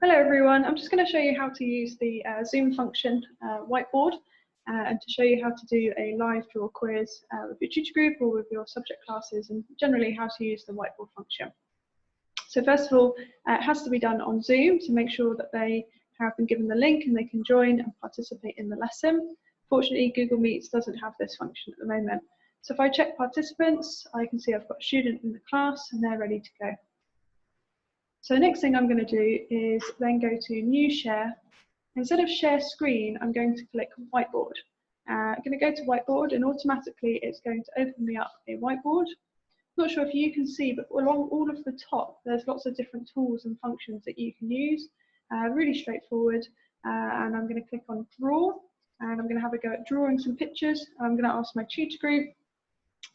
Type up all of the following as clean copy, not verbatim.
Hello everyone, I'm just going to show you how to use the Zoom function whiteboard and to show you how to do a live draw quiz with your tutor group or with your subject classes, and generally how to use the whiteboard function. So first of all, it has to be done on Zoom to make sure that they have been given the link and they can join and participate in the lesson. Fortunately, Google Meets doesn't have this function at the moment. So if I check participants, I can see I've got a student in the class and they're ready to go. So the next thing I'm going to do is then go to New Share. Instead of Share Screen, I'm going to click Whiteboard. I'm going to go to Whiteboard and automatically it's going to open me up a whiteboard. Not sure if you can see, but along all of the top, there's lots of different tools and functions that you can use. Really straightforward. And I'm going to click on Draw, and I'm going to have a go at drawing some pictures. I'm going to ask my tutor group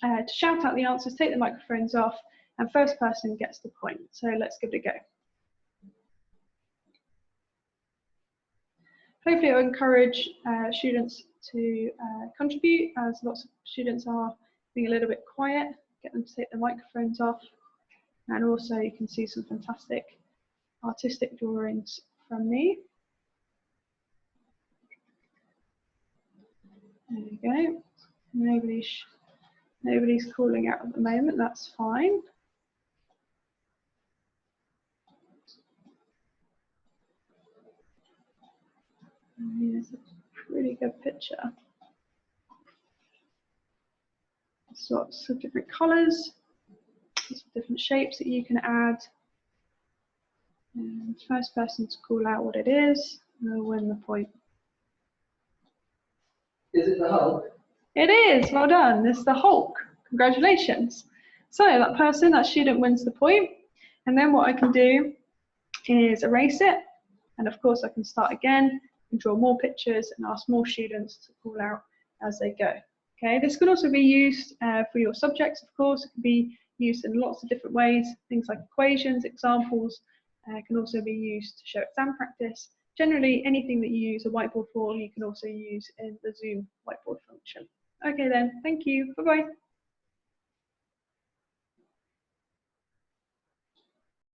to shout out the answers, take the microphones off, and first person gets the point. So let's give it a go. Hopefully I'll encourage students to contribute, as lots of students are being a little bit quiet. Get them to take the microphones off. And also you can see some fantastic artistic drawings from me. There we go. Nobody's calling out at the moment, that's fine. Here's a pretty good picture. Lots of different colours, lots of different shapes that you can add. And first person to call out what it is will win the point. Is it the Hulk? It is, well done. It's the Hulk. Congratulations. So that student wins the point. And then what I can do is erase it. And of course I can start again and draw more pictures and ask more students to call out as they go. Okay, this can also be used for your subjects, of course. It can be used in lots of different ways. Things like equations, examples, can also be used to show exam practice. Generally, anything that you use a whiteboard for, you can also use in the Zoom whiteboard function. Okay then, thank you, bye-bye.